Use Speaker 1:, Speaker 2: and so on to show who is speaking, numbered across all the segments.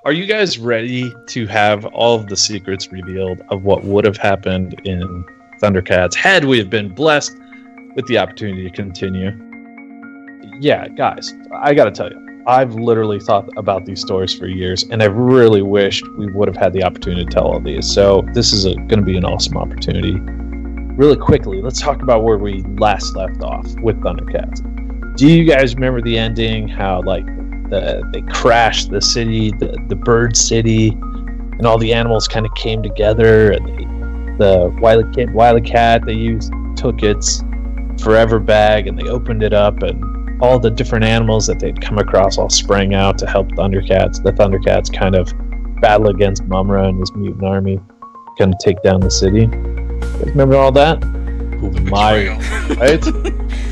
Speaker 1: Are you guys ready to have all of the secrets revealed of what would have happened in Thundercats had we have been blessed with the opportunity to continue? Yeah, guys, I gotta tell you, I've literally thought about these stories for years, and I've really wished we would have had the opportunity to tell all these. So this is going to be an awesome opportunity. Really quickly, let's talk about where we last left off with Thundercats. Do you guys remember the ending? How they crashed the city, the bird city, and all the animals kind of came together, and the Wily Cat took its forever bag and they opened it up, and all the different animals that they'd come across all sprang out to help Thundercats. The Thundercats kind of battle against Mumm-Ra and his mutant army, kind of take down the city. You guys remember all that? Right?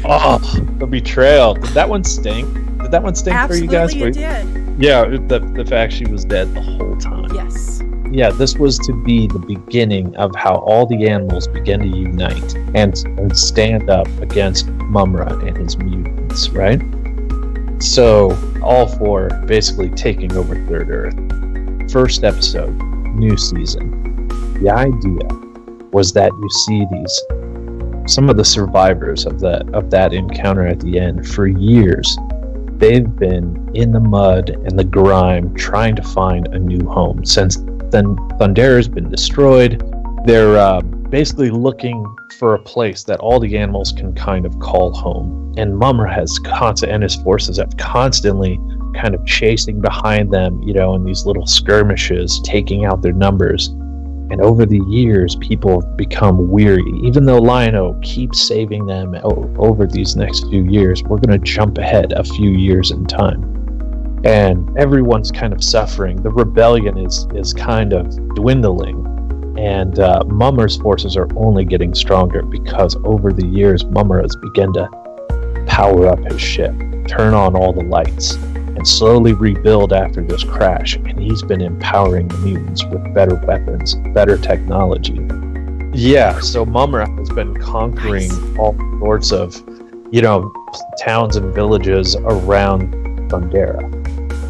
Speaker 1: Oh, the betrayal. Did that one stink? Did that one stink for you guys?
Speaker 2: Absolutely, it did.
Speaker 1: Yeah, the fact she was dead the whole time.
Speaker 2: Yes.
Speaker 1: Yeah, this was to be the beginning of how all the animals began to unite and stand up against Mumm-Ra and his mutants, right? So, all for basically taking over Third Earth. First episode, new season. The idea was that you see some of the survivors of that encounter at the end for years. They've been in the mud and the grime trying to find a new home. Since then, Thundera's been destroyed. They're basically looking for a place that all the animals can kind of call home. And Mumm-Ra and his forces have constantly kind of chasing behind them, in these little skirmishes, taking out their numbers. And over the years, people have become weary. Even though Lion-O keeps saving them over these next few years, we're going to jump ahead a few years in time. And everyone's kind of suffering. The rebellion is kind of dwindling. And Mumm-Ra's forces are only getting stronger because over the years, Mumm-Ra has begun to power up his ship, turn on all the lights, and slowly rebuild after this crash. And he's been empowering the mutants with better weapons, better technology. Yeah, so Mumm-Ra has been conquering all sorts of, towns and villages around Thundera.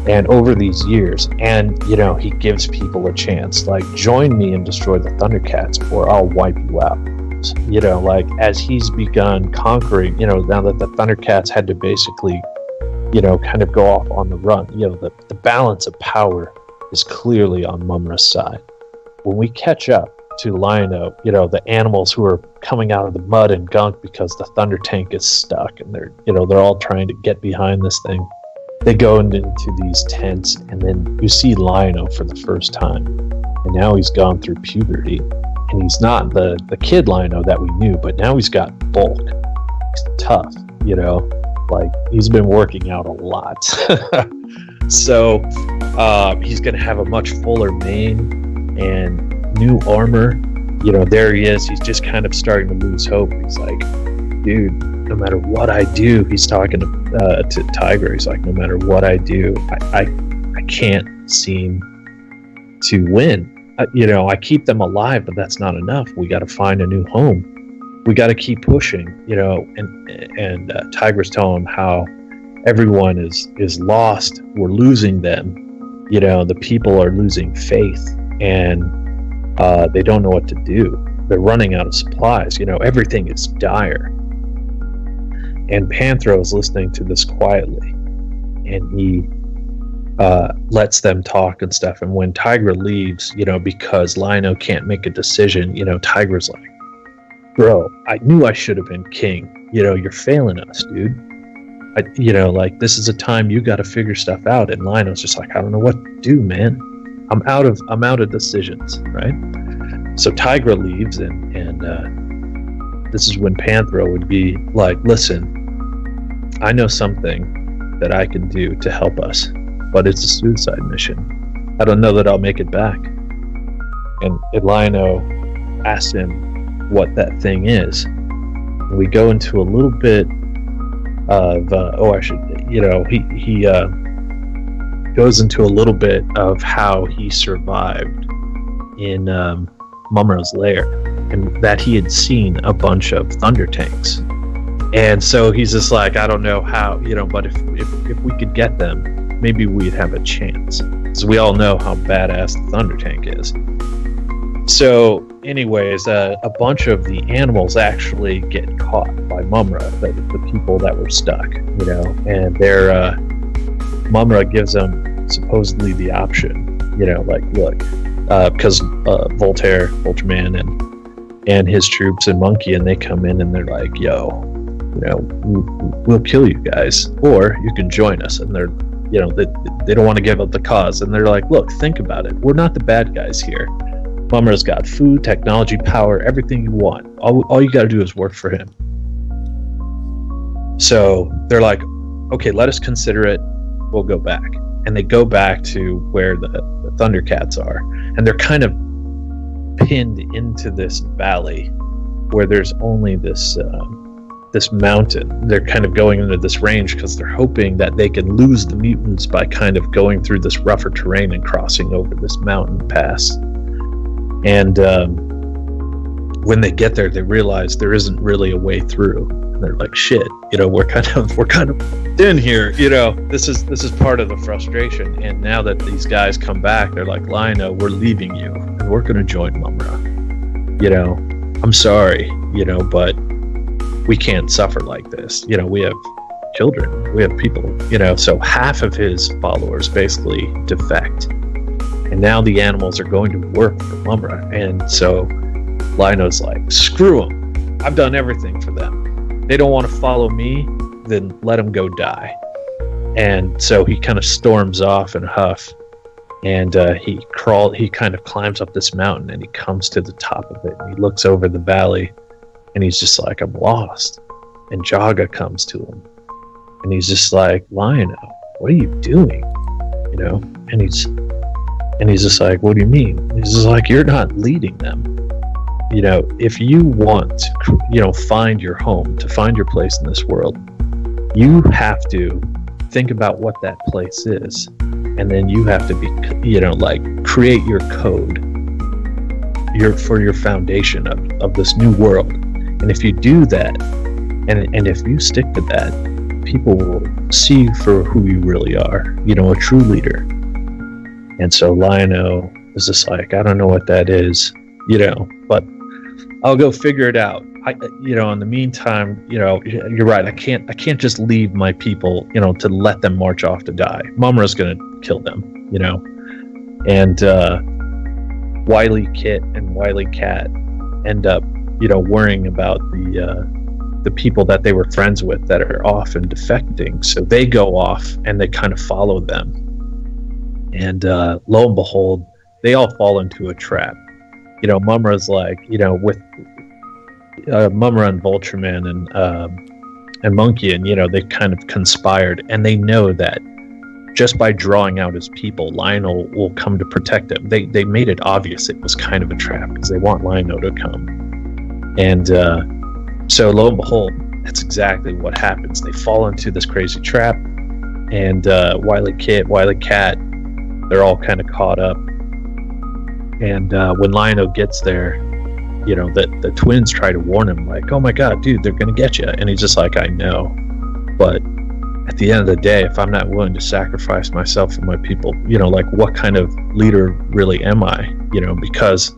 Speaker 1: And over these years, and he gives people a chance, like, join me and destroy the Thundercats or I'll wipe you out. As he's begun conquering, now that the Thundercats had to basically kind of go off on the run. The balance of power is clearly on Mumm-Ra's side. When we catch up to Lion-O, the animals who are coming out of the mud and gunk because the Thunder Tank is stuck and they're all trying to get behind this thing. They go into these tents, and then you see Lion-O for the first time. And now he's gone through puberty. And he's not the kid Lion-O that we knew, but now he's got bulk. He's tough, he's been working out a lot. So he's going to have a much fuller mane and new armor. There he is. He's just kind of starting to lose hope. He's like, dude, no matter what I do, he's talking to Tiger. He's like, no matter what I do, I can't seem to win. I keep them alive, but that's not enough. We got to find a new home. We got to keep pushing, and Tiger's telling him how everyone is lost. We're losing them. The people are losing faith, and they don't know what to do. They're running out of supplies. Everything is dire. And Panthro is listening to this quietly, and he lets them talk and stuff. And when Tigra leaves, because Lion-O can't make a decision, Tigra's like, bro, I knew I should have been king. You're failing us, dude. This is a time you got to figure stuff out. And Lion-O's just like, I don't know what to do, man. I'm out of decisions, right? So Tigra leaves, and this is when Panthro would be like, listen, I know something that I can do to help us, but it's a suicide mission. I don't know that I'll make it back. And Lion-O asks him what that thing is. And we go into a little bit of, he goes into a little bit of how he survived in Mumm-Ra's lair, and that he had seen a bunch of Thunder Tanks. And so he's just like, I don't know how, but if we could get them, maybe we'd have a chance. because we all know how badass the Thunder Tank is. So, anyways, a bunch of the animals actually get caught by Mumra, the people that were stuck, you know, and Mumra gives them supposedly the option, you know, like, look, because Voltaire, Ultraman, and his troops and Monkey, and they come in and they're like, yo, you know, we'll kill you guys, or you can join us. And they're, you know, they don't want to give up the cause, and they're like, look, think about it, we're not the bad guys here. Mumra's got food, technology, power, everything you want. All you got to do is work for him. So they're like, okay, let us consider it, we'll go back. And they go back to where the Thundercats are, and they're kind of pinned into this valley where there's only this mountain. They're kind of going into this range because they're hoping that they can lose the mutants by kind of going through this rougher terrain and crossing over this mountain pass. And when they get there, they realize there isn't really a way through. And they're like, shit, you know, we're kind of in here, you know. This is part of the frustration. And now that these guys come back, they're like, Lion-O, we're leaving you, and we're going to join Mumra. You know, I'm sorry, you know, but we can't suffer like this. You know, we have children, we have people, you know. So half of his followers basically defect. And now the animals are going to work for Mumra. And so Lion-O's like, screw them. I've done everything for them. They don't want to follow me, then let them go die. And so he kind of storms off in a huff. And he kind of climbs up this mountain, and he comes to the top of it. And he looks over the valley, and he's just like, I'm lost. And Jaga comes to him. And he's just like, Lion-O, what are you doing? You know? And he's just like, what do you mean? He's just like, you're not leading them. You know, if you want to, you know, find your home, to find your place in this world, you have to think about what that place is. And then you have to be, you know, like, create your code for your foundation of this new world. And if you do that, and if you stick to that, people will see you for who you really are, you know, a true leader. And so Lion-O is just like, I don't know what that is, you know, but I'll go figure it out. You know, in the meantime, you know, you're right. I can't just leave my people, you know, to let them march off to die. Mumra's gonna kill them, you know. And Wily Kit and Wily Cat end up, you know, worrying about the people that they were friends with that are off and defecting. So they go off and they kind of follow them. And lo and behold, they all fall into a trap. You know, Mumra's like, you know, with Mumra and Ultraman and Monkey, and, you know, they kind of conspired, and they know that just by drawing out his people, Lion-O will come to protect him. They made it obvious it was kind of a trap because they want Lion-O to come. And so lo and behold, that's exactly what happens. They fall into this crazy trap, and Wily Kit, Wily Cat, they're all kind of caught up. And when Lion-O gets there, you know, the twins try to warn him, like, oh my god, dude, they're gonna get you. And he's just like, I know, but at the end of the day, if I'm not willing to sacrifice myself for my people, you know, like, what kind of leader really am I? You know, because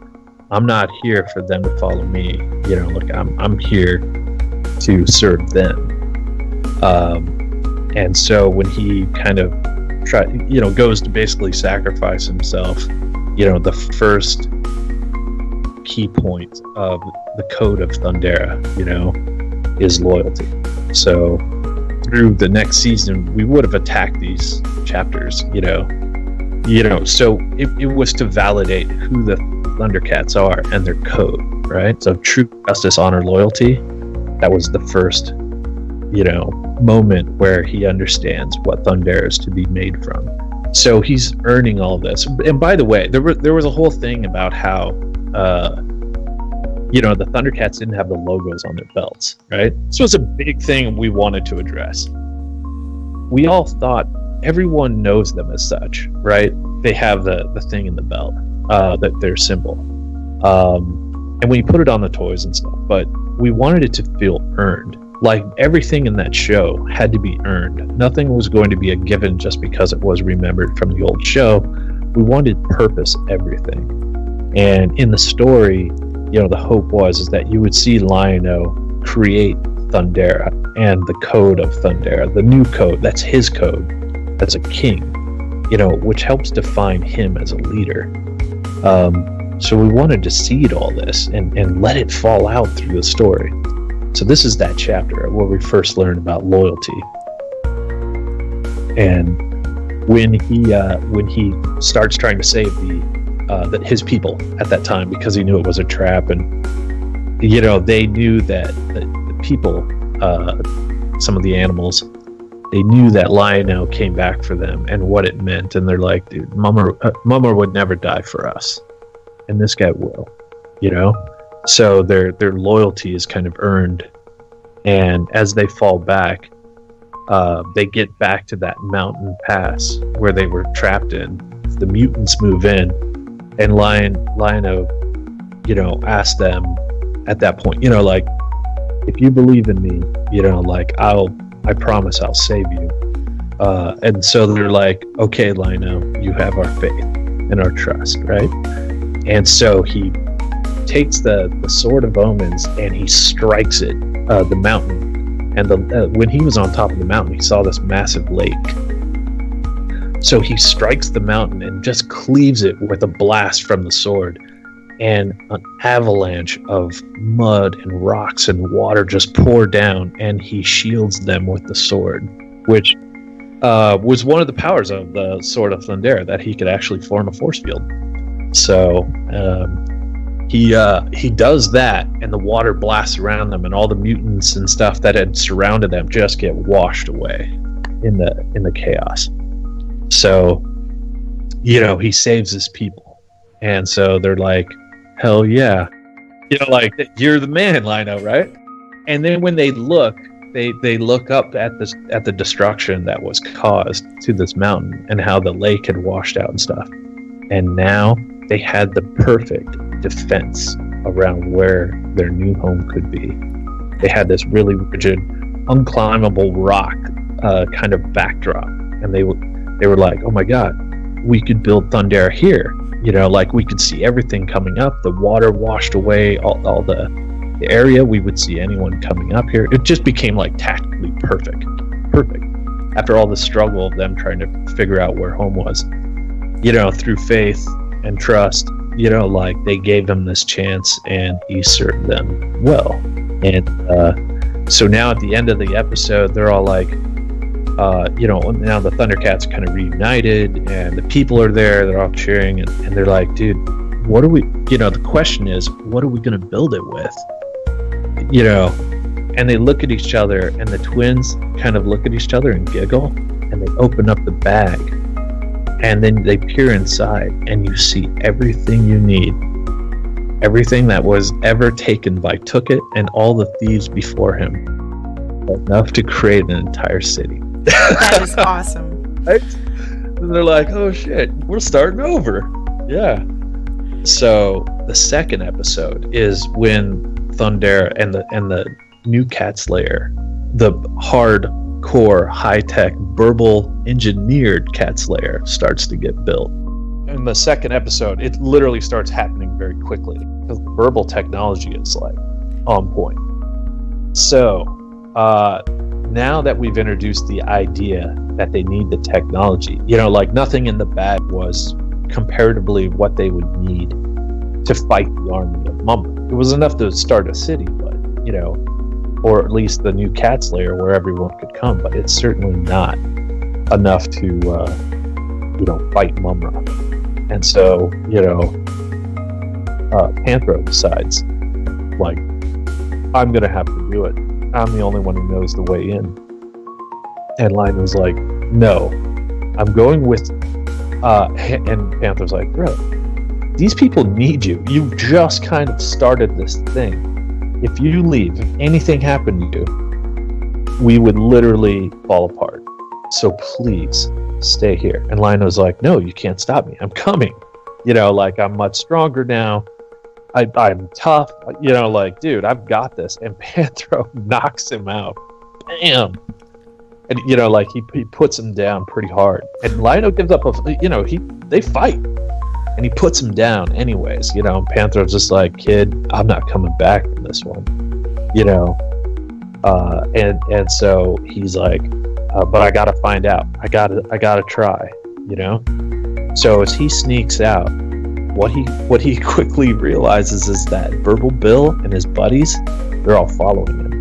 Speaker 1: I'm not here for them to follow me. You know, look, I'm here to serve them. And so when he kind of goes to basically sacrifice himself, you know, the first key point of the code of Thundera, you know, is loyalty. So through the next season, we would have attacked these chapters, you know, so it was to validate who the Thundercats are and their code, right? So true justice, honor, loyalty, that was the first, you know, moment where he understands what Thundera is to be made from. So he's earning all this. And by the way, there was a whole thing about how, you know, the Thundercats didn't have the logos on their belts, right? So it's a big thing we wanted to address. We all thought everyone knows them as such, right? They have the thing in the belt, that their symbol. And when you put it on the toys and stuff, but we wanted it to feel earned. Like, everything in that show had to be earned. Nothing was going to be a given just because it was remembered from the old show. we wanted to purpose everything. And in the story, the hope is that you would see Lion-O create Thundera and the code of Thundera, the new code, that's his code as a king, which helps define him as a leader. So we wanted to seed all this and let it fall out through the story. So this is that chapter where we first learn about loyalty. And when he starts trying to save his people at that time, because he knew it was a trap, and they knew that the people, some of the animals, they knew that Lion-O came back for them and what it meant, and they're like, dude, Mumra would never die for us, and this guy will, so their loyalty is kind of earned. And as they fall back, they get back to that mountain pass where they were trapped in. The mutants move in, and Lion-O, asks them at that point, like, if you believe in me, I promise I'll save you. And so they're like, okay, Lion-O, you have our faith and our trust, right? And so he takes the Sword of Omens and he strikes it, the mountain. And when he was on top of the mountain, he saw this massive lake. So he strikes the mountain and just cleaves it with a blast from the sword. And an avalanche of mud and rocks and water just pour down, and he shields them with the sword, which was one of the powers of the Sword of Thundera, that he could actually form a force field. So he does that, and the water blasts around them, and all the mutants and stuff that had surrounded them just get washed away in the chaos. So, he saves his people, and so they're like, hell yeah, you're the man, Lion-O, right? And then when they look up at the destruction that was caused to this mountain and how the lake had washed out and stuff, and now they had the perfect defense around where their new home could be. They had this really rigid, unclimbable rock kind of backdrop, and they were like, oh my god, we could build Thundera here. We could see everything coming up. The water washed away all the area. We would see anyone coming up here. It just became like tactically perfect. After all the struggle of them trying to figure out where home was, through faith and trust, they gave him this chance, and he served them well. And so now at the end of the episode, they're all like, now the Thundercats kind of reunited, and the people are there, they're all cheering, and they're like, dude, what are we, the question is, what are we going to build it with? And they look at each other, and the twins kind of look at each other and giggle, and they open up the bag, and then they peer inside, and you see everything you need. Everything that was ever taken by Tookit and all the thieves before him. Enough to create an entire city.
Speaker 2: That is awesome.
Speaker 1: Right? And they're like, oh shit, we're starting over. Yeah. So the second episode is when Thundera and the new Cat Slayer, the hardcore, high-tech, Burble engineered Cat Slayer, starts to get built. In the second episode, it literally starts happening very quickly because the Burble technology is like on point. So now that we've introduced the idea that they need the technology, nothing in the bag was comparatively what they would need to fight the army of Mumra. It was enough to start a city, but or at least the new Cat Slayer where everyone could come, but it's certainly not enough to fight Mumra. And so Panthro decides, like, I'm gonna have to do it. I'm the only one who knows the way in. And Lion-O's like, no, I'm going with and Panther's like, bro, these people need you. You've just kind of started this thing. If you leave, if anything happened to you, we would literally fall apart. So please stay here. And Lion-O's like, no, you can't stop me. I'm coming. I'm much stronger now. I'm tough. Dude, I've got this. And Panthro knocks him out. Bam! And like he puts him down pretty hard, and Lion-O gives up they fight, and he puts him down anyways. Panthero's just like, kid, I'm not coming back from this one. And so he's like, but I gotta find out. I gotta try. So as he sneaks out, what he quickly realizes is that Verbal Bill and his buddies, they're all following him.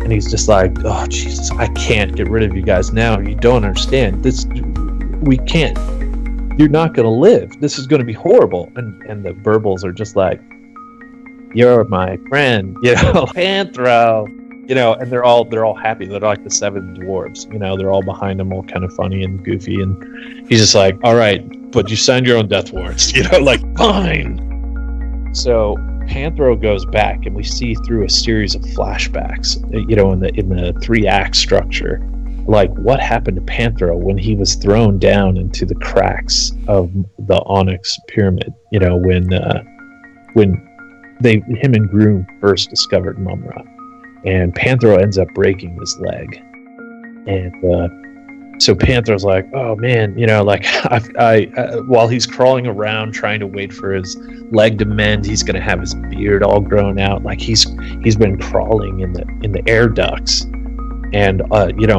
Speaker 1: And he's just like, oh, Jesus, I can't get rid of you guys now. You don't understand. We can't. You're not going to live. This is going to be horrible. And the Burbles are just like, you're my friend, Panthro, and they're all happy. They're like the 7 dwarves, they're all behind him, all kind of funny and goofy. And he's just like, all right, but you signed your own death warrants, like, fine. So Panthro goes back, and we see through a series of flashbacks, in the 3-act structure, like what happened to Panthro when he was thrown down into the cracks of the Onyx Pyramid. When him and Groom first discovered Mumra, and Panthro ends up breaking his leg, and so Panthro's like, oh man, while he's crawling around trying to wait for his leg to mend, he's gonna have his beard all grown out. Like he's been crawling in the air ducts, and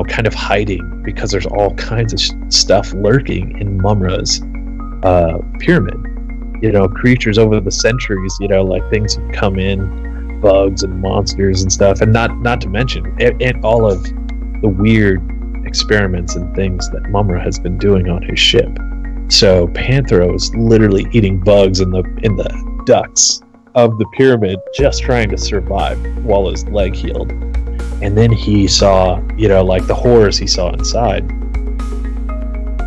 Speaker 1: kind of hiding because there's all kinds of stuff lurking in Mumra's pyramid. Creatures over the centuries, like things have come in, bugs and monsters and stuff, and not to mention and all of the weird experiments and things that Mumra has been doing on his ship. So Panthro is literally eating bugs in the ducts of the pyramid, just trying to survive while his leg healed. And then he saw, like the horrors he saw inside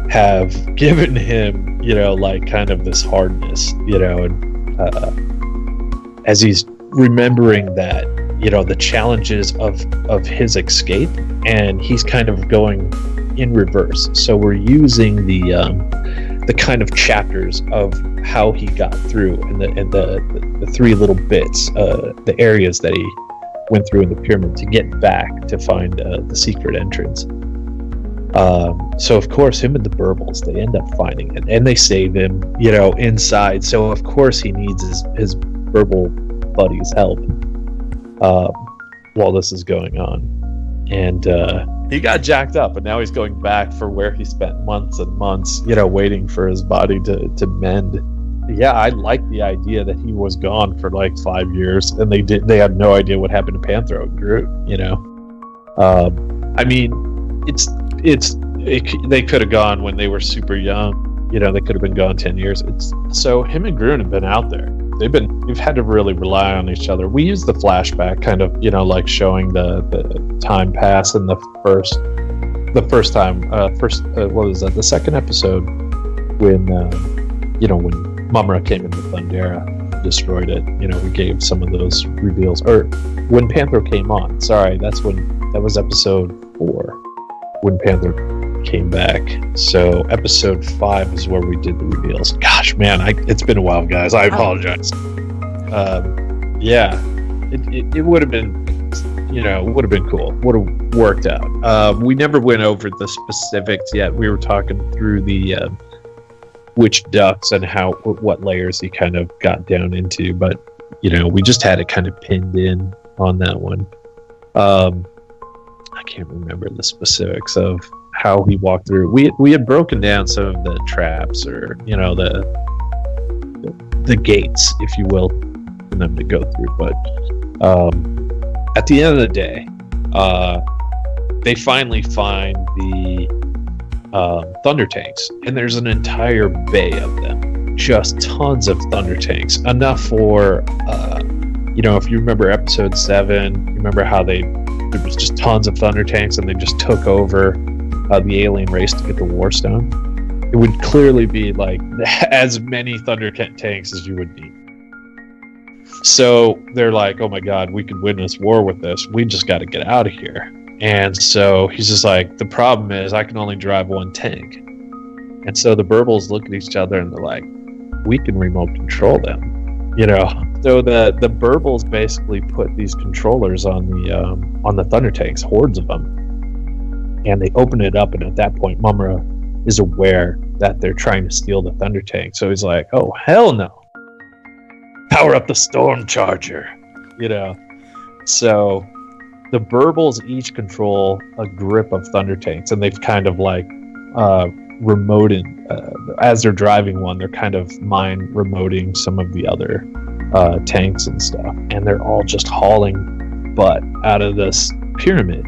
Speaker 1: have given him, like kind of this hardness, and as he's remembering that, the challenges of his escape, and he's kind of going in reverse. So we're using the kind of chapters of how he got through, and the 3 little bits, the areas that he went through in the pyramid to get back to find the secret entrance. So of course him and the Burbles, they end up finding it, and they save him, inside. So of course he needs his Burble buddy's help while this is going on. And he got jacked up, and now he's going back for where he spent months and months, waiting for his body to mend. Yeah, I like the idea that he was gone for like 5 years, and they had no idea what happened to Panthro and Groot. I mean, they could have gone when they were super young. They could have been gone 10 years. So him and Groot have been out there. We've had to really rely on each other. We use the flashback kind of, like showing the time pass in the first time, what was that? The second episode when when Mumra came into Thundera, destroyed it. We gave some of those reveals, or when Panthro came on. Sorry, that was episode 4 when Panthro came back. So episode 5 is where we did the reveals. Gosh, man, it's been a while, guys. I apologize. Yeah, it would have been, would have been cool. Would have worked out. We never went over the specifics yet. We were talking through the witch ducts and what layers he kind of got down into, but we just had it kind of pinned in on that one. I can't remember the specifics of how he walked through. We had broken down some of the traps, or the gates, if you will, for them to go through. But at the end of the day, they finally find the thunder tanks, and there's an entire bay of them, just tons of thunder tanks, enough for if you remember episode 7, you remember how there was just tons of thunder tanks, and they just took over the alien race to get the War Stone. It would clearly be like as many thunder tanks as you would need. So they're like, oh my god, we could win this war with this. We just got to get out of here. And so he's just like, the problem is I can only drive one tank. And so the Burbles look at each other and they're like, we can remote control them. So the Burbles basically put these controllers on the thunder tanks, hordes of them. And they open it up, and at that point, Mumra is aware that they're trying to steal the Thunder Tank. So he's like, "Oh hell no! Power up the Storm Charger," So the Burbles each control a grip of Thunder Tanks, and they've kind of like remoted as they're driving one. They're kind of mind remoting some of the other tanks and stuff, and they're all just hauling butt out of this pyramid.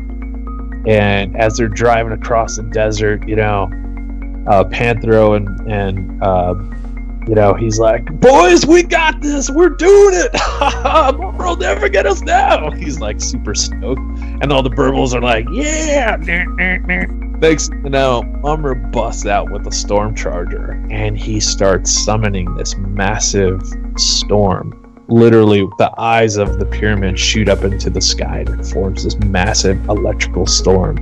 Speaker 1: And as they're driving across the desert, Panthro and he's like, "Boys, we got this. We're doing it. Mumra will never get us down." He's like super stoked, and all the Burbles are like, "Yeah." Thanks. Mumra busts out with a Storm Charger, and he starts summoning this massive storm. Literally, the eyes of the pyramid shoot up into the sky, and it forms this massive electrical storm.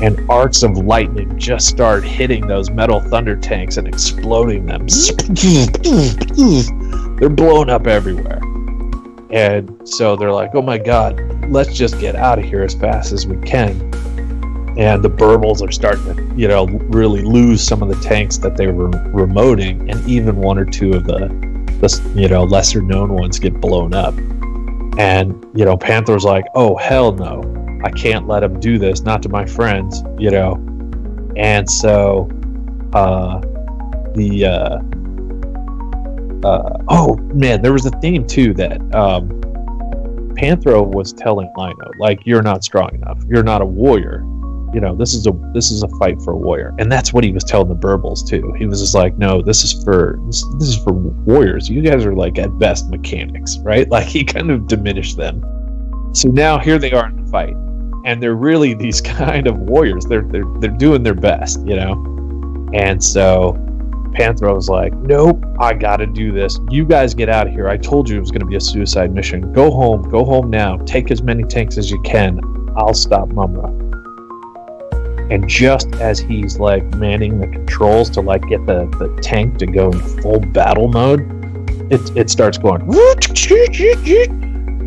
Speaker 1: And arcs of lightning just start hitting those metal Thunder Tanks and exploding them. They're blowing up everywhere. And so they're like, "Oh my god, let's just get out of here as fast as we can." And the Burbles are starting to, really lose some of the tanks that they were remoting, and even one or two of the lesser known ones get blown up. And, Panther's like, "Oh, hell no. I can't let him do this, not to my friends," And so, oh man, there was a theme too that Panthro was telling Lino, like, "You're not strong enough. You're not a warrior. This is a fight for a warrior." And that's what he was telling the Burbles too. He was just like, "No, this is for warriors. You guys are like at best mechanics, right?" Like, he kind of diminished them. So now here they are in the fight, and they're really these kind of warriors. They're doing their best, And so Panthro was like, "Nope, I gotta do this. You guys get out of here. I told you it was going to be a suicide mission. Go home now. Take as many tanks as you can. I'll stop Mumra." And just as he's like manning the controls to like get the tank to go in full battle mode, it starts going,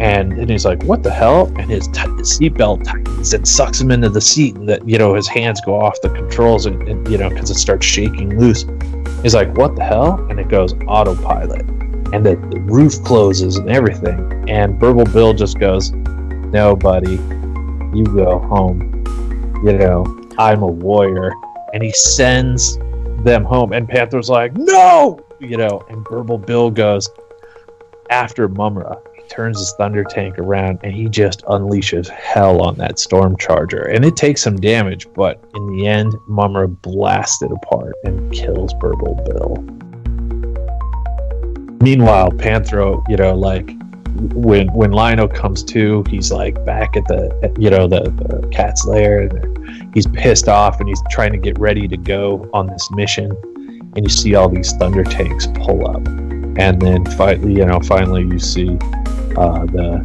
Speaker 1: and he's like, "What the hell?" And his seatbelt tightens and sucks him into the seat, and that his hands go off the controls, and because it starts shaking loose. He's like, "What the hell?" And it goes autopilot, and the roof closes and everything. And Burble Bill just goes, "No, buddy, you go home. I'm a warrior." And he sends them home. And Panther's like, "No!" And Burble Bill goes after Mumra. He turns his Thunder Tank around, and he just unleashes hell on that Storm Charger. And it takes some damage, but in the end, Mumra blasts it apart and kills Burble Bill. Meanwhile, Panthro, when Lino comes to, he's like back at the cat's lair, and he's pissed off, and he's trying to get ready to go on this mission. And you see all these Thunder Tanks pull up, and then finally you see the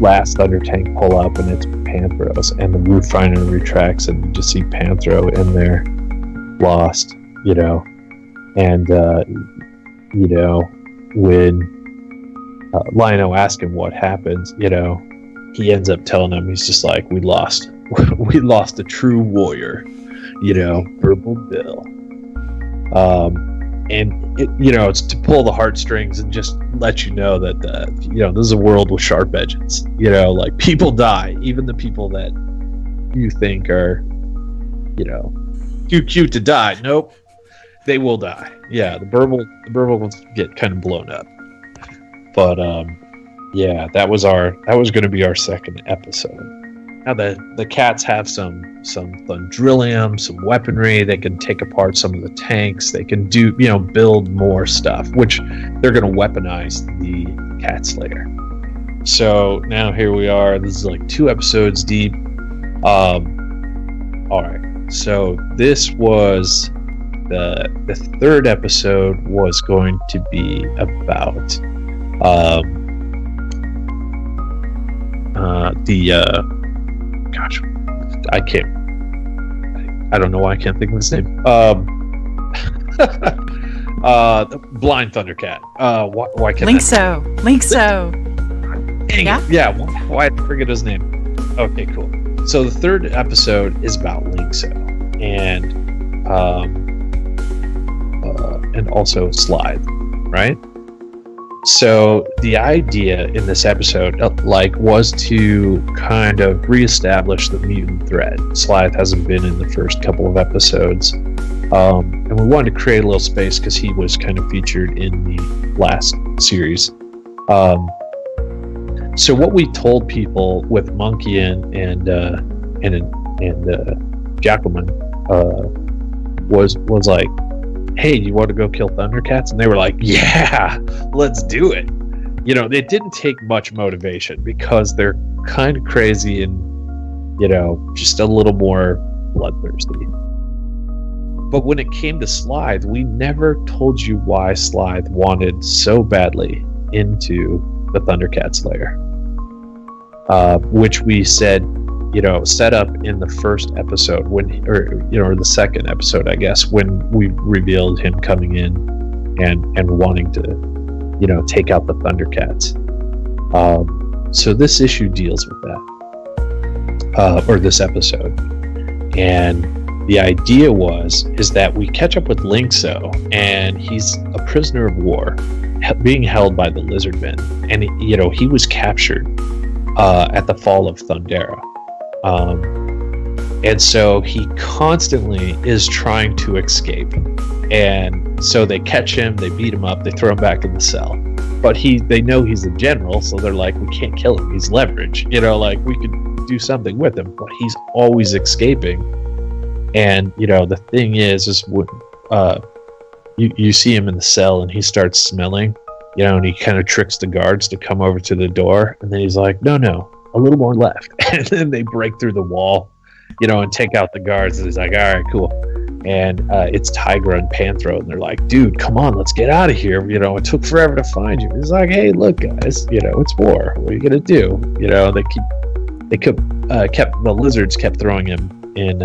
Speaker 1: last Thunder Tank pull up, and it's Panthro's, and the roof finally retracts, and you just see Panthro in there, lost, and when Lino asks him what happens, he ends up telling him, he's just like, we lost a true warrior, Burble Bill. And it's to pull the heartstrings and just let you know that this is a world with sharp edges. Like, people die, even the people that you think are, too cute to die. Nope, they will die. Yeah, the Burble will get kind of blown up. But yeah, that was going to be our second episode. Now the cats have some Thundrillium, some weaponry. They can take apart some of the tanks. They can do build more stuff, which they're going to weaponize the Cat Slayer. So now here we are. This is like 2 episodes deep. All right. So this was the 3rd episode was going to be about gosh, I don't know why I can't think of his name. The Blind Thundercat. Why can't
Speaker 2: Linkso.
Speaker 1: Dang it. Yeah, why did I forget his name? Okay, cool. So the third episode is about Linkso and also Slithe, right? So the idea in this episode, was to kind of reestablish the mutant thread. Slithe hasn't been in the first couple of episodes, and we wanted to create a little space because he was kind of featured in the last series. So what we told people with Monkey and Jackalman was like, hey, you want to go kill Thundercats? And they were like, yeah, let's do it. It didn't take much motivation because they're kind of crazy and, just a little more bloodthirsty. But when it came to Slithe, we never told you why Slithe wanted so badly into the Thundercats lair, which we said, set up in the first episode or the second episode, I guess, when we revealed him coming in and wanting to, take out the Thundercats. So this issue deals with that, or this episode, and the idea is that we catch up with Linkso, and he's a prisoner of war, being held by the Lizardmen, and he was captured at the fall of Thundera. And so he constantly is trying to escape, and so they catch him, they beat him up, they throw him back in the cell, but they know he's a general, so they're like, we can't kill him, he's leverage, we could do something with him, but he's always escaping. And the thing is when you see him in the cell and he starts smelling, and he kind of tricks the guards to come over to the door, and then he's like, no, a little more left. And then they break through the wall, and take out the guards, and he's like, all right, cool. And it's Tigra and Panthro, and they're like, dude, come on, let's get out of here. It took forever to find you. He's like, hey, look, guys, it's war. What are you gonna do? The lizards kept throwing him in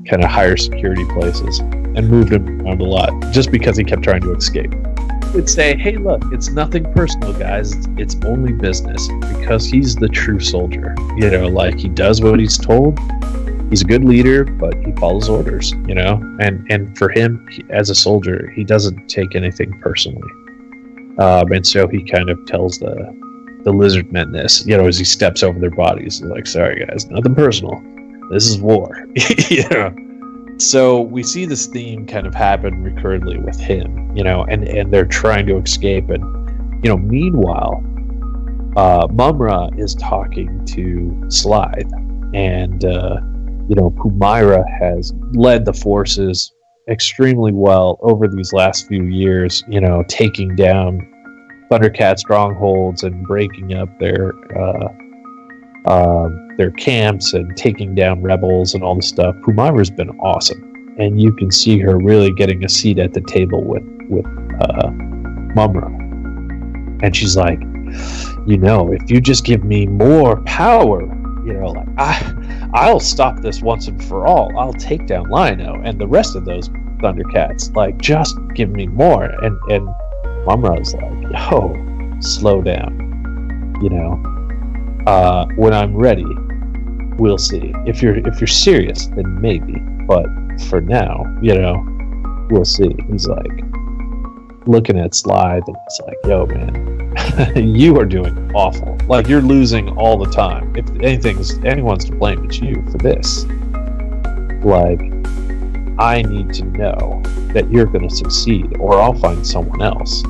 Speaker 1: kind of higher security places and moved him around a lot just because he kept trying to escape. Would say, hey, look, it's nothing personal, guys, it's only business, because he's the true soldier. He does what he's told, he's a good leader, but he follows orders, and for him, as a soldier, he doesn't take anything personally. And so he kind of tells the Lizardmen this, as he steps over their bodies. He's like, sorry guys, nothing personal, this is war. So we see this theme kind of happen recurrently with him, and they're trying to escape. And, meanwhile, Mumm-Ra is talking to Slithe, and, Pumaira has led the forces extremely well over these last few years, taking down Thundercat strongholds and breaking up their camps and taking down rebels and all this stuff. Pumaira's been awesome, and you can see her really getting a seat at the table with Mumm-Ra. And she's like, if you just give me more power, I'll stop this once and for all. I'll take down Lion-O and the rest of those Thundercats. Just give me more. And Mumm-Ra's like, yo, slow down. When I'm ready, we'll see. If you're serious, then maybe. But for now, we'll see. He's like looking at Slithe, and it's like, yo, man, you are doing awful. You're losing all the time. If anyone's to blame, it's you for this. I need to know that you're going to succeed, or I'll find someone else.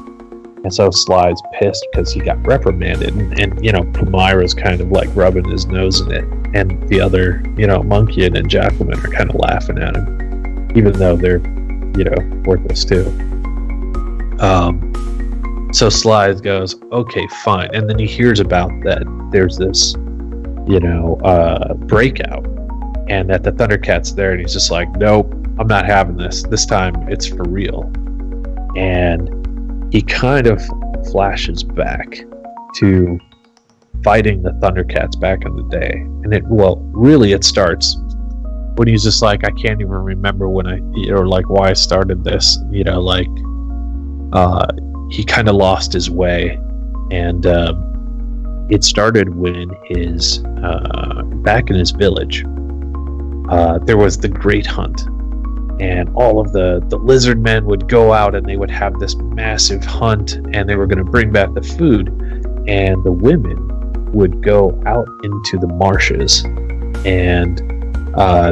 Speaker 1: And so Slide's pissed because he got reprimanded, and Pumaira's kind of rubbing his nose in it, and the other, Monkey and Jackalman are kind of laughing at him, even though they're, worthless too. So Slide goes, okay, fine, and then he hears about that there's this, breakout, and that the Thundercat's there, and he's just like, nope, I'm not having this. This time it's for real. And he kind of flashes back to fighting the Thundercats back in the day. And it starts when he's just like, I can't even remember when why I started this, he kind of lost his way. And It started when back in his village, there was the Great Hunt, and all of the lizard men would go out and they would have this massive hunt, and they were going to bring back the food, and the women would go out into the marshes, and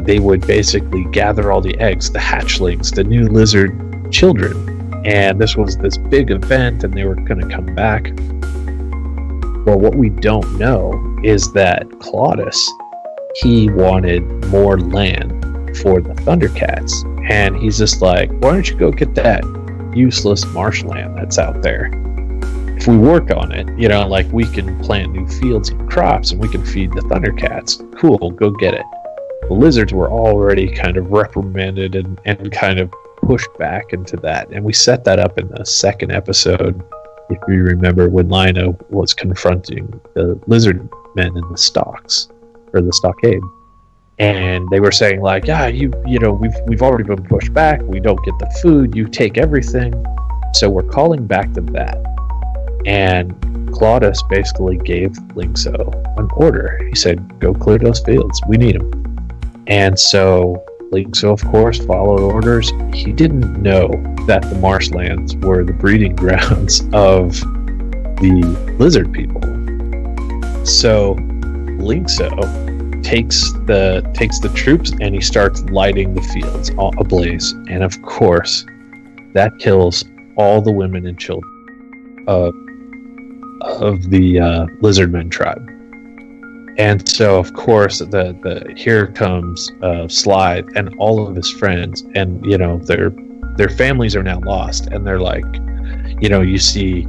Speaker 1: they would basically gather all the eggs, the hatchlings, the new lizard children, and this was this big event, and they were going to come back. Well, what we don't know is that Claudius, he wanted more land for the Thundercats, and he's just like, why don't you go get that useless marshland that's out there? If we work on it, like we can plant new fields and crops and we can feed the Thundercats. Cool, go get it. The lizards were already kind of reprimanded and kind of pushed back into that, and we set that up in the second episode. If you remember, when Lino was confronting the lizard men in the stocks, or the stockade, and they were saying like, we've already been pushed back, we don't get the food, you take everything. So we're calling back to that. And Claudius basically gave Lingso an order. He said, go clear those fields, we need them. And so Lingso, of course, followed orders. He didn't know that the marshlands were the breeding grounds of the lizard people. So Lingso takes the troops and he starts lighting the fields ablaze. And of course, that kills all the women and children of the lizardmen tribe. And so, of course, here comes Slide and all of his friends, and their families are now lost, and they're like, you see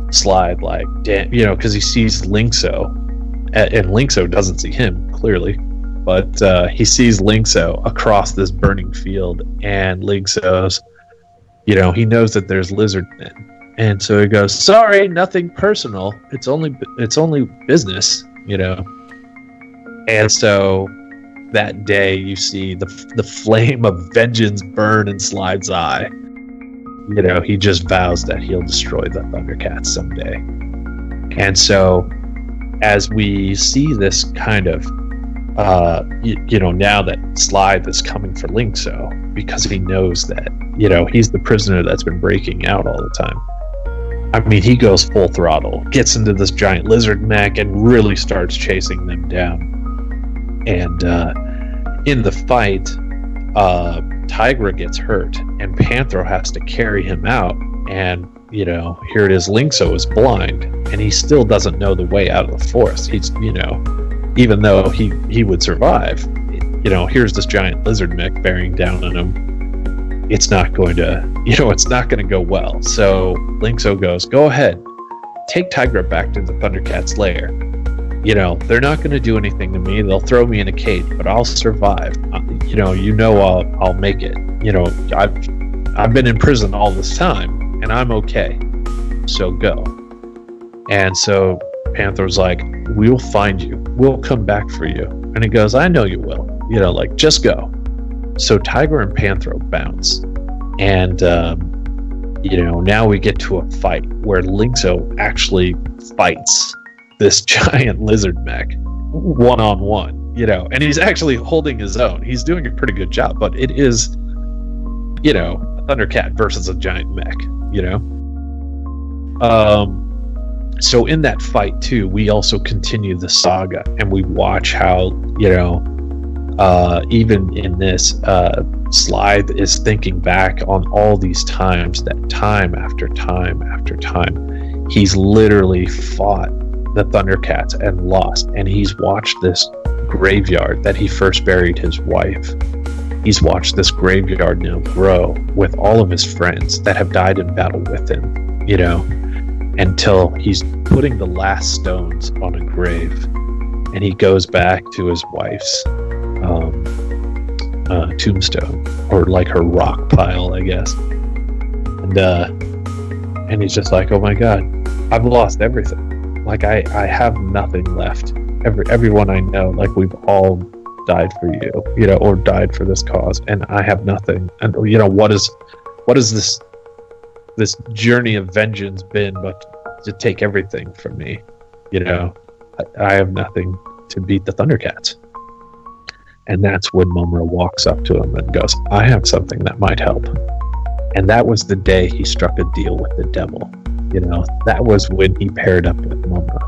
Speaker 1: Slide like, because he sees Lingso, and Lingso doesn't see him clearly, but he sees Lingso across this burning field, and Lingso's, he knows that there's lizard men, and so he goes, "Sorry, nothing personal. It's only business," And so that day you see the flame of vengeance burn in Slide's eye. He just vows that he'll destroy the Thundercats someday. And so as we see this kind of, now that Slide is coming for Lingso, because he knows that, he's the prisoner that's been breaking out all the time. I mean, he goes full throttle, gets into this giant lizard mech, and really starts chasing them down. And in the fight, Tigra gets hurt, and Panthro has to carry him out. And, here it is, Lingso is blind, and he still doesn't know the way out of the forest. He's, even though he would survive, here's this giant lizard mech bearing down on him. It's not going to go well. So Lingso goes, go ahead, take Tigra back to the Thundercats' lair. They're not going to do anything to me. They'll throw me in a cage, but I'll survive. I'll make it. I've been in prison all this time, and I'm okay. So go. And so Panther's like, we'll find you. We'll come back for you. And he goes, I know you will. Just go. So Tigra and Panthro bounce. And, now we get to a fight where Lingso actually fights this giant lizard mech one-on-one, and he's actually holding his own. He's doing a pretty good job, but it is, a Thundercat versus a giant mech, So in that fight too, we also continue the saga, and we watch how, even in this, Slide is thinking back on all these times that time after time after time, he's literally fought the Thundercats and lost, and he's watched this graveyard that he first buried his wife. He's watched this graveyard now grow with all of his friends that have died in battle with him, until he's putting the last stones on a grave, and he goes back to his wife's tombstone, or like her rock pile, I guess, and he's just like, oh my god, I've lost everything. Like I have nothing left. Everyone I know, like we've all died for you, or died for this cause, and I have nothing. And what is this journey of vengeance been but to take everything from me, I have nothing to beat the Thundercats. And that's when Mumra walks up to him and goes, I have something that might help. And that was the day he struck a deal with the devil. You know, that was when he paired up with Mumra.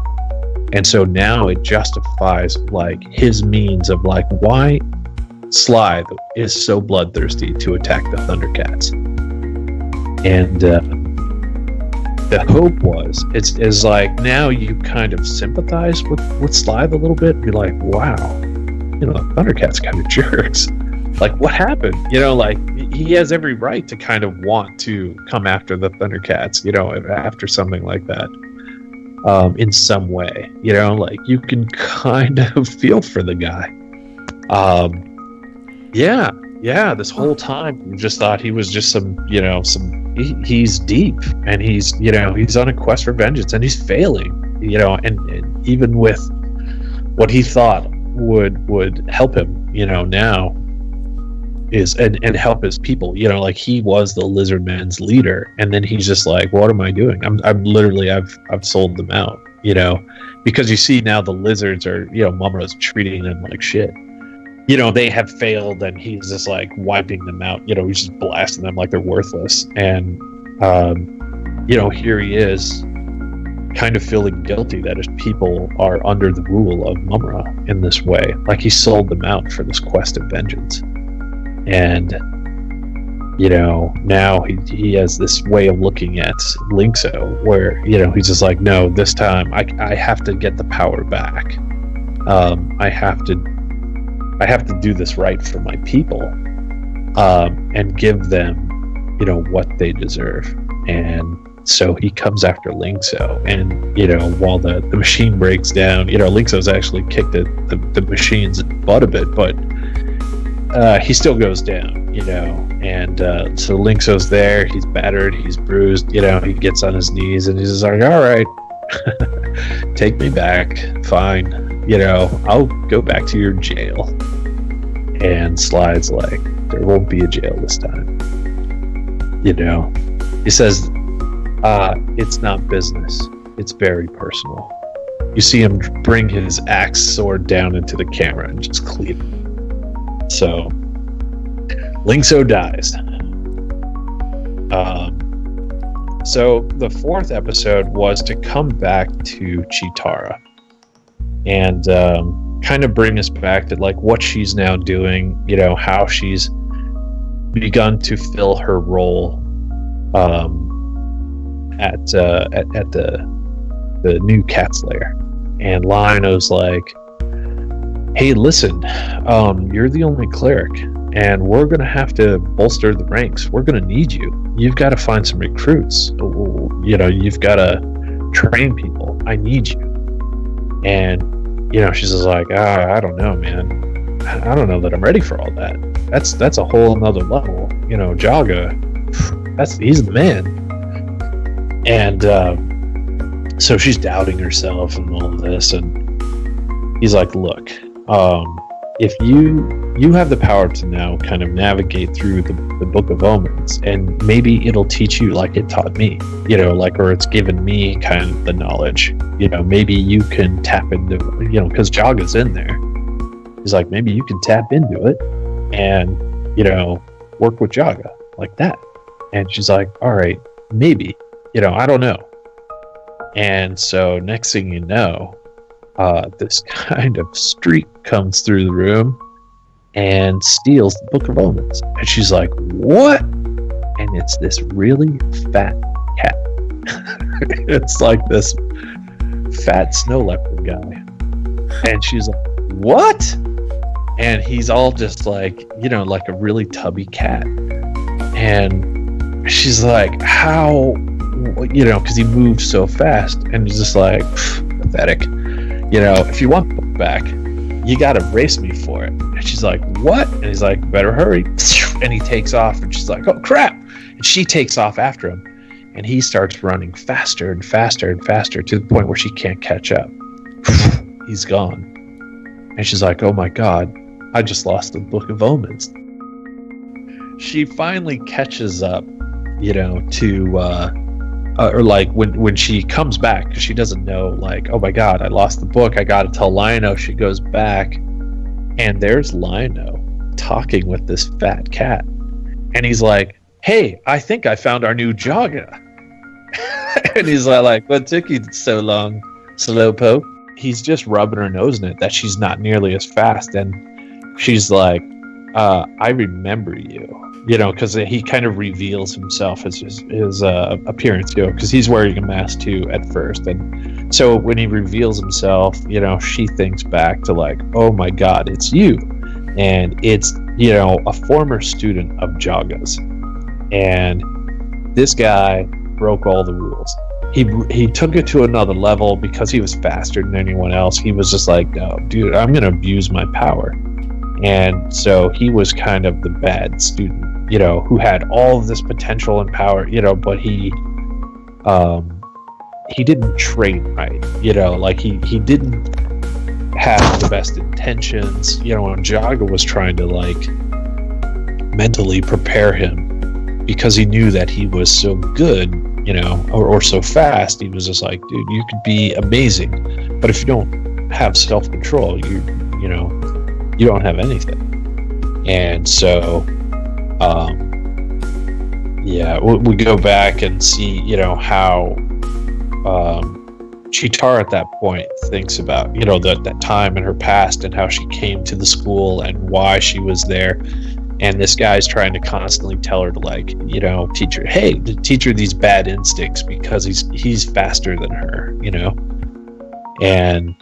Speaker 1: And so now it justifies like his means of like why Slythe is so bloodthirsty to attack the Thundercats. And the hope was it's like now you kind of sympathize with Slythe a little bit and be like, wow, you know, the Thundercats kind of jerks. Like, what happened? You know, like he has every right to kind of want to come after the Thundercats, you know, after something like that. In some way, you know, like you can kind of feel for the guy. Yeah, this whole time you just thought he was just he's deep and he's, you know, he's on a quest for vengeance and he's failing, you know, and even with what he thought would help him, you know, now is and help his people, you know, like he was the Lizardmen's leader, and then he's just like, what am I doing? I'm literally I've sold them out, you know, because you see now the lizards are, you know, Mumra's treating them like shit. You know, they have failed and he's just like wiping them out, you know, he's just blasting them like they're worthless. And you know, here he is kind of feeling guilty that his people are under the rule of Mumra in this way. Like he sold them out for this quest of vengeance. And, you know, now he has this way of looking at Linkso where, you know, he's just like, no, this time I have to get the power back. I have to do this right for my people, and give them, you know, what they deserve. And so he comes after Linkso, and, you know, while the machine breaks down, you know, Linkso's actually kicked the machine's butt a bit, but he still goes down, you know, and so Linkso's there, he's battered, he's bruised, you know, he gets on his knees and he's just like, all right, take me back, fine, you know, I'll go back to your jail. And Slythe's like, there won't be a jail this time, you know. He says, it's not business, it's very personal. You see him bring his axe sword down into the camera and just cleave it. So Linkso dies. So the fourth episode was to come back to Cheetara and kind of bring us back to like what she's now doing, you know, how she's begun to fill her role at the new Cat's Lair. And Lion-O's like, hey, listen, you're the only cleric, and we're going to have to bolster the ranks. We're going to need you. You've got to find some recruits. You know, you've got to train people. I need you. And, you know, she's just like, I don't know, man. I don't know that I'm ready for all that. That's a whole nother level. You know, Jaga, he's the man. And so she's doubting herself and all of this, and he's like, look, if you have the power to now kind of navigate through the Book of Omens, and maybe it'll teach you like it taught me, you know, like, or it's given me kind of the knowledge, you know, maybe you can tap into, you know, because Jaga's in there. He's like, maybe you can tap into it and, you know, work with Jaga like that. And she's like, all right, maybe, you know, I don't know. And so next thing you know, this kind of streak comes through the room and steals the Book of Omens. And she's like, what? And it's this really fat cat. It's like this fat snow leopard guy. And she's like, what? And he's all just like, you know, like a really tubby cat. And she's like, how, you know, because he moves so fast. And he's just like, pathetic. You know, if you want the book back, you gotta race me for it. And she's like, what? And he's like, better hurry. And he takes off, and she's like, oh crap. And she takes off after him, and he starts running faster and faster and faster to the point where she can't catch up. He's gone. And she's like, oh my god, I just lost the Book of Omens. She finally catches up, you know, to or like when she comes back, because she doesn't know, like, oh my god, I lost the book, I gotta tell Lion-O. She goes back, and there's Lion-O talking with this fat cat, and he's like, hey, I think I found our new Jaga. And he's like, what took you so long, Slowpoke? He's just rubbing her nose in it that she's not nearly as fast, and she's like, I remember you. Because he kind of reveals himself as his appearance, because he's wearing a mask too at first. And so when he reveals himself, she thinks back to like, oh my god, it's you. And it's, a former student of Jaga's. And this guy broke all the rules. He took it to another level because he was faster than anyone else. He was just like, no, dude, I'm going to abuse my power. And so he was kind of the bad student, who had all of this potential and power, but he didn't train right, like he didn't have the best intentions, and Jaga was trying to like mentally prepare him because he knew that he was so good, or so fast. He was just like, dude, you could be amazing, but if you don't have self-control, you don't have anything. And so we go back and see, how Cheetara at that point thinks about, that time in her past and how she came to the school and why she was there. And this guy's trying to constantly tell her to like, teach her these bad instincts because he's faster than her, And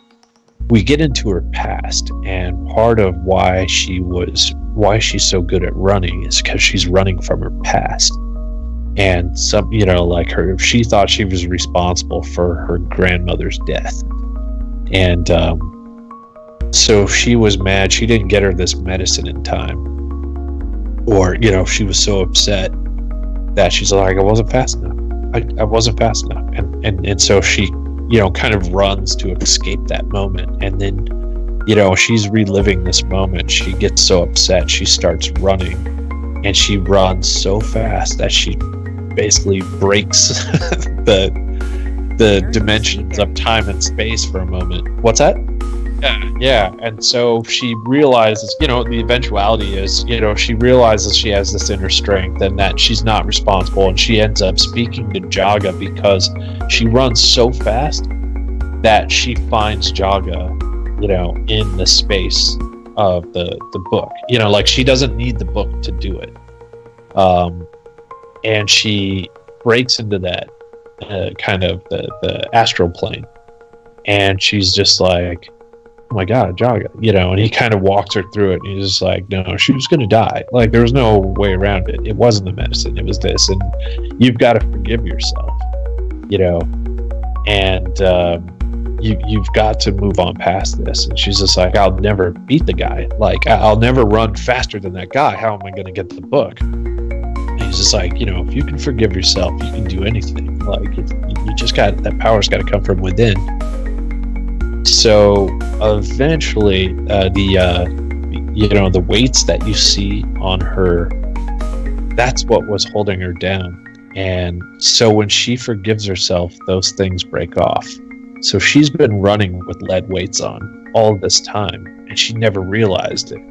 Speaker 1: we get into her past, and part of why she's so good at running is because she's running from her past. And some, she thought she was responsible for her grandmother's death. And so she was mad she didn't get her this medicine in time. Or, she was so upset that she's like, I wasn't fast enough. I wasn't fast enough. And so she, kind of runs to escape that moment. And then, she's reliving this moment. She gets so upset. She starts running. And she runs so fast that she basically breaks the dimensions of time and space for a moment. What's that? Yeah. And so she realizes, the eventuality is, she realizes she has this inner strength and that she's not responsible. And she ends up speaking to Jaga because she runs so fast that she finds Jaga, in the space of the book. Like she doesn't need the book to do it. And she breaks into that kind of the astral plane. And she's just like, oh my god, Jaga, and he kind of walks her through it, and he's just like, no, she was gonna die. Like there was no way around it. It wasn't the medicine, it was this, and you've got to forgive yourself, and you've got to move on past this. And she's just like, I'll never beat the guy, like I'll never run faster than that guy. How am I gonna get the book? And he's just like, if you can forgive yourself, you can do anything. Like you just got, that power's got to come from within. So eventually, the weights that you see on her, that's what was holding her down. And so when she forgives herself, those things break off. So she's been running with lead weights on all this time, and she never realized it.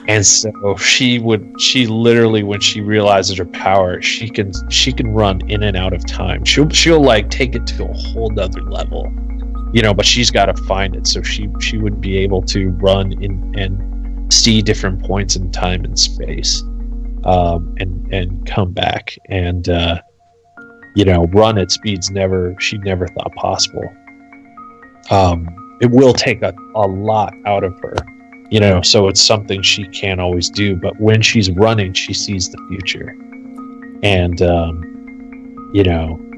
Speaker 1: And so she literally, when she realizes her power, she can run in and out of time. She'll like take it to a whole nother level. But she's got to find it. So she would be able to run in and see different points in time and space, and come back and run at speeds she never thought possible. It will take a lot out of her, so it's something she can't always do. But when she's running, she sees the future, and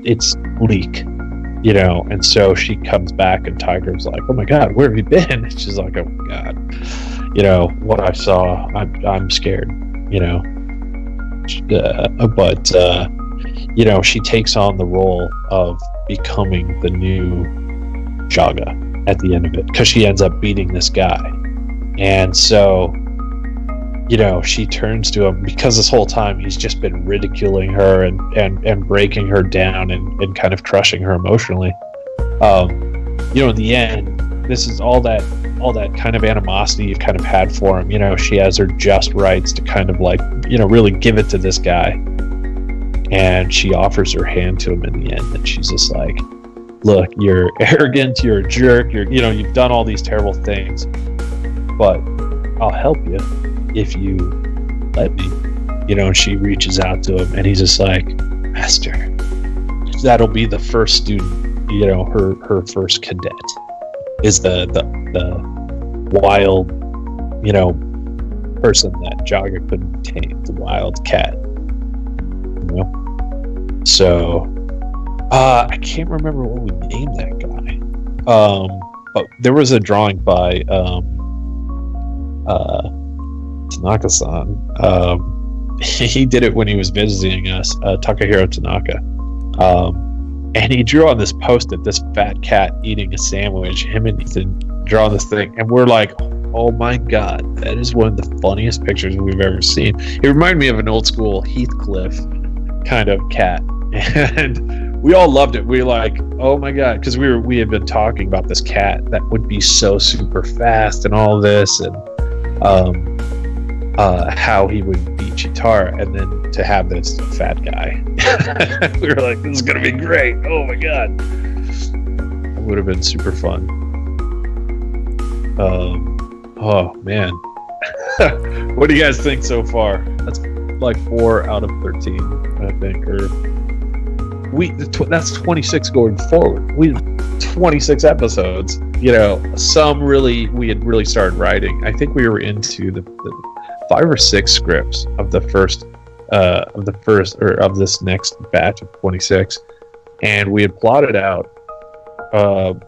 Speaker 1: it's bleak. And so she comes back, and Tiger's like, oh my god, where have you been? And she's like, oh my god, what I saw, I'm scared, but she takes on the role of becoming the new Jaga at the end of it, because she ends up beating this guy. And so she turns to him because this whole time he's just been ridiculing her and breaking her down and kind of crushing her emotionally. In the end, this is all that kind of animosity you've kind of had for him. She has her just rights to kind of like, really give it to this guy. And she offers her hand to him in the end. And she's just like, look, you're arrogant, you're a jerk, you've done all these terrible things, but I'll help you if you let me. And she reaches out to him and he's just like, master, that'll be the first student, her first cadet is the wild, person that Jagga couldn't tame, the wild cat. So I can't remember what we named that guy. But there was a drawing by Tanaka-san. He did it when he was visiting us, Takahiro Tanaka. And he drew on this post-it this fat cat eating a sandwich. Him and Ethan draw this thing, and we're like, oh my god, that is one of the funniest pictures we've ever seen. It reminded me of an old school Heathcliff kind of cat, and we all loved it. We were like, oh my god, because we had been talking about this cat that would be so super fast and all this, and how he would beat Chitara, and then to have this fat guy. We were like, this is gonna be great. Oh my god, it would have been super fun. Oh man. What do you guys think so far? That's like 4 out of 13, I think. Or that's 26 going forward. We 26 episodes. Some really we had really started writing. I think we were into the 5 or 6 scripts of the first of this next batch of 26, and we had plotted out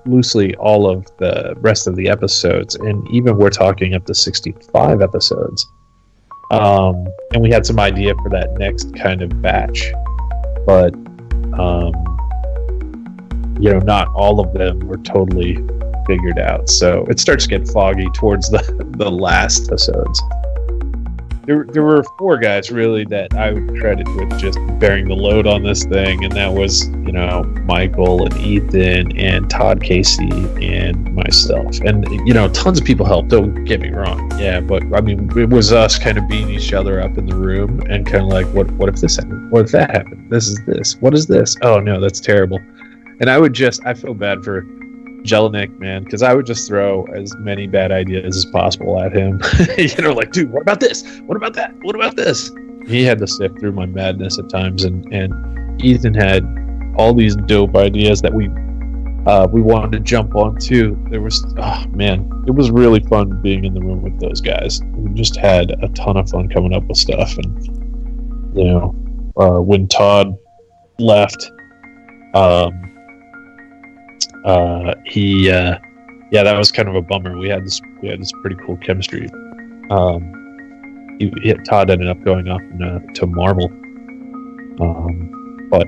Speaker 1: loosely all of the rest of the episodes, and even we're talking up to 65 episodes. And we had some idea for that next kind of batch, but not all of them were totally figured out. So it starts to get foggy towards the last episodes. There were 4 guys really that I would credit with just bearing the load on this thing, and that was Michael and Ethan and Todd Casey and myself, and tons of people helped, don't get me wrong, but I mean it was us kind of beating each other up in the room and kind of like, what if this happened, what if that happened, what is this, oh no, that's terrible. And I feel bad for Jelinek, man, because I would just throw as many bad ideas as possible at him. Like, dude, what about this? What about that? What about this? He had to sift through my madness at times, and Ethan had all these dope ideas that we wanted to jump on too. There was, oh man, it was really fun being in the room with those guys. We just had a ton of fun coming up with stuff, and when Todd left, that was kind of a bummer. We had this pretty cool chemistry. Todd ended up going off to Marvel. But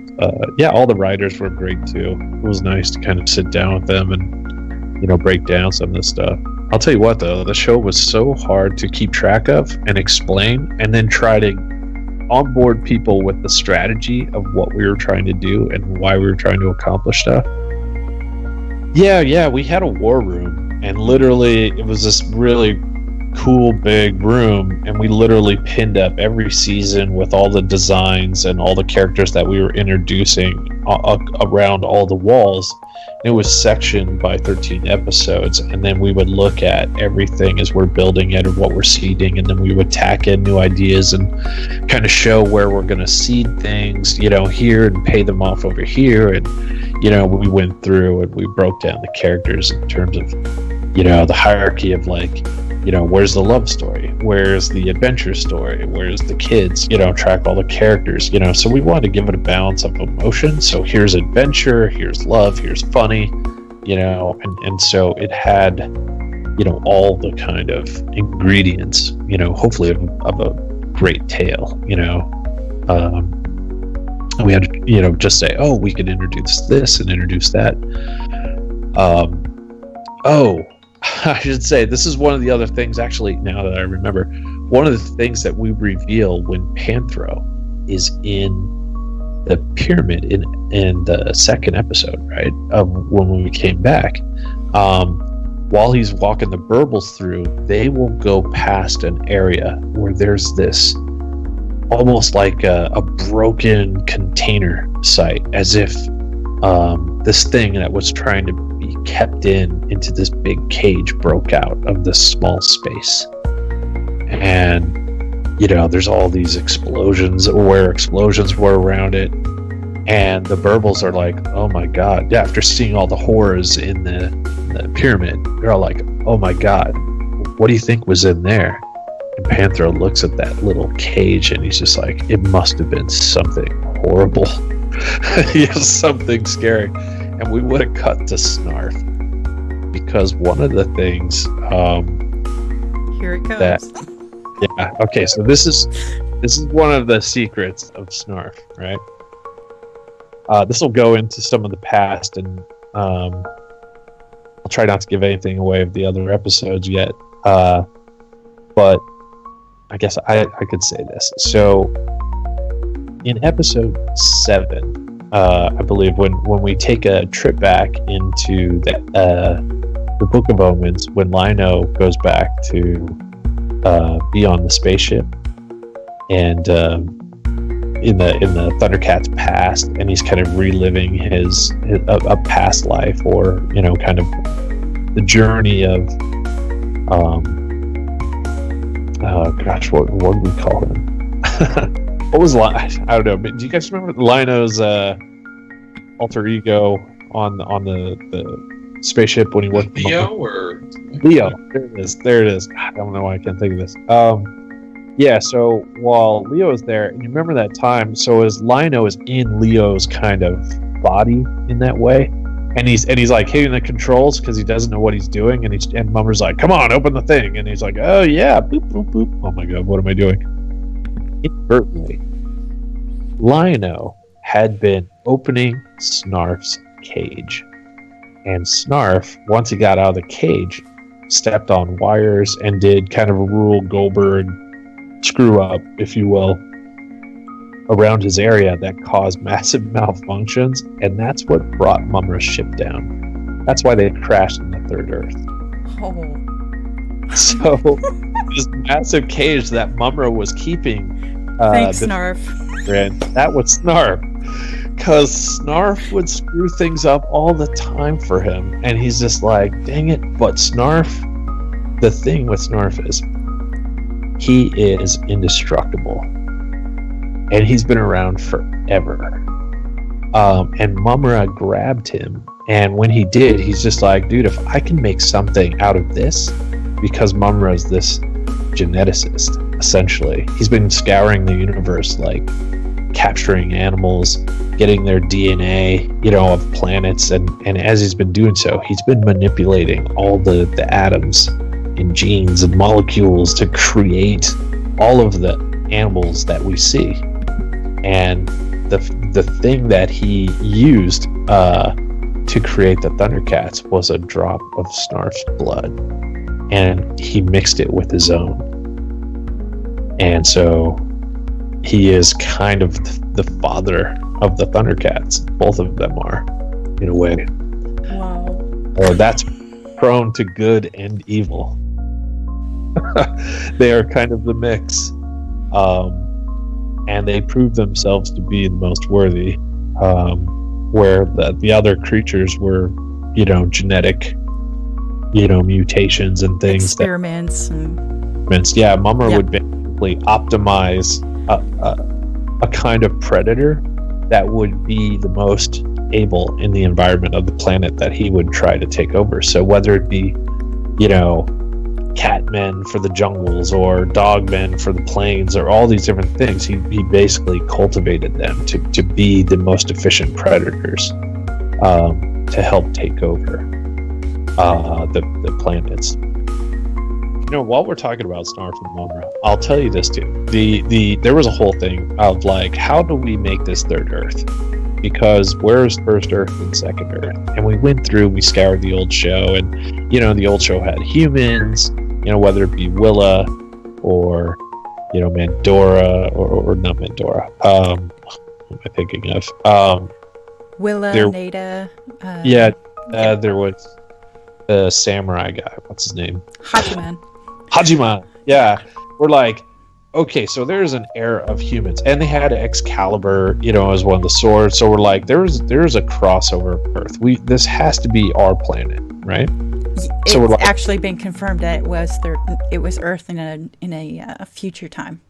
Speaker 1: all the writers were great too. It was nice to kind of sit down with them and break down some of this stuff. I'll tell you what though, the show was so hard to keep track of and explain, and then try to onboard people with the strategy of what we were trying to do and why we were trying to accomplish stuff. Yeah, we had a war room, and literally it was this really cool big room, and we literally pinned up every season with all the designs and all the characters that we were introducing around all the walls. It was sectioned by 13 episodes, and then we would look at everything as we're building it and what we're seeding, and then we would tack in new ideas and kind of show where we're going to seed things, here, and pay them off over here. And we went through and we broke down the characters in terms of the hierarchy of like, where's the love story, where's the adventure story, where's the kids, track all the characters, so we wanted to give it a balance of emotion. So here's adventure, here's love, here's funny, and so it had all the kind of ingredients, hopefully of a great tale. We had to just say, oh, we could introduce this and introduce that. I should say, this is one of the other things, actually, now that I remember. one of the things that we reveal when Panthro is in the pyramid in the second episode, right, of when we came back, while he's walking the Burbles through, they will go past an area where there's this almost like a broken container site, as if this thing that was trying to be kept into this big cage broke out of this small space. And there's all these explosions where explosions were around it, and the Burbles are like, oh my god, after seeing all the horrors in the pyramid, they're all like, oh my god, what do you think was in there? And Panthro looks at that little cage and he's just like, it must have been something horrible. Something scary. And we would have cut to Snarf, because one of the things
Speaker 2: here it comes.
Speaker 1: Okay, so this is one of the secrets of Snarf, right? This will go into some of the past, and I'll try not to give anything away of the other episodes yet, but I guess I could say this. So in episode 7, I believe, when we take a trip back into the Book of Omens, when Lino goes back to be on the spaceship, and in the Thundercats past, and he's kind of reliving his a past life, or kind of the journey of what do we call him? What was I don't know, but do you guys remember Lino's alter ego on the spaceship when he worked
Speaker 3: Leo or
Speaker 1: Leo? There it is. I don't know why I can't think of this. Yeah, so while Leo is there, and you remember that time, so as Lino is in Leo's kind of body in that way, and he's like hitting the controls because he doesn't know what he's doing, and Mummer's like, come on, open the thing, and he's like, oh yeah, boop boop boop. Oh my god, what am I doing? Inadvertently, Lino had been opening Snarf's cage, and Snarf, once he got out of the cage, stepped on wires and did kind of a Rule Goldberg screw up, if you will, around his area that caused massive malfunctions, and that's what brought Mumra's ship down. That's why they crashed in the Third Earth.
Speaker 2: Oh.
Speaker 1: So this massive cage that Mumra was keeping,
Speaker 2: thanks, Snarf.
Speaker 1: That was Snarf, because Snarf would screw things up all the time for him, and he's just like, dang it. But Snarf, the thing with Snarf is, he is indestructible, and he's been around forever. And Mumra grabbed him, and when he did, he's just like, dude, if I can make something out of this, because Mumra is this geneticist, essentially. He's been scouring the universe, like capturing animals, getting their DNA, of planets, and as he's been doing so, he's been manipulating all the atoms and genes and molecules to create all of the animals that we see. And the thing that he used to create the Thundercats was a drop of Snarf's blood, and he mixed it with his own. And so he is kind of the father of the Thundercats. Both of them are, in a way.
Speaker 2: Wow.
Speaker 1: Or that's prone to good and evil. They are kind of the mix, and they prove themselves to be the most worthy, where the other creatures were, genetic, mutations and things.
Speaker 2: Experiments.
Speaker 1: Yeah, Mumra would basically optimize a kind of predator that would be the most able in the environment of the planet that he would try to take over. So whether it be, catmen for the jungles or dogmen for the plains or all these different things, he basically cultivated them to be the most efficient predators, to help take over the planets. While we're talking about Snarf and Mumra, I'll tell you this too. There was a whole thing of like, how do we make this Third Earth? Because where's First Earth and Second Earth? And we went through, we scoured the old show, and the old show had humans, whether it be Willa or Mandora, or not Mandora. What am I thinking of?
Speaker 2: Willa,
Speaker 1: there-
Speaker 2: Nada.
Speaker 1: There was the samurai guy. What's his name?
Speaker 2: Hachiman.
Speaker 1: Hajiman. Yeah, we're like, okay, so there's an era of humans, and they had Excalibur, as one of the swords. So we're like, there's a crossover of Earth. This has to be our planet, right?
Speaker 2: It's
Speaker 1: So we're like,
Speaker 2: actually been confirmed that it was Earth in a future time.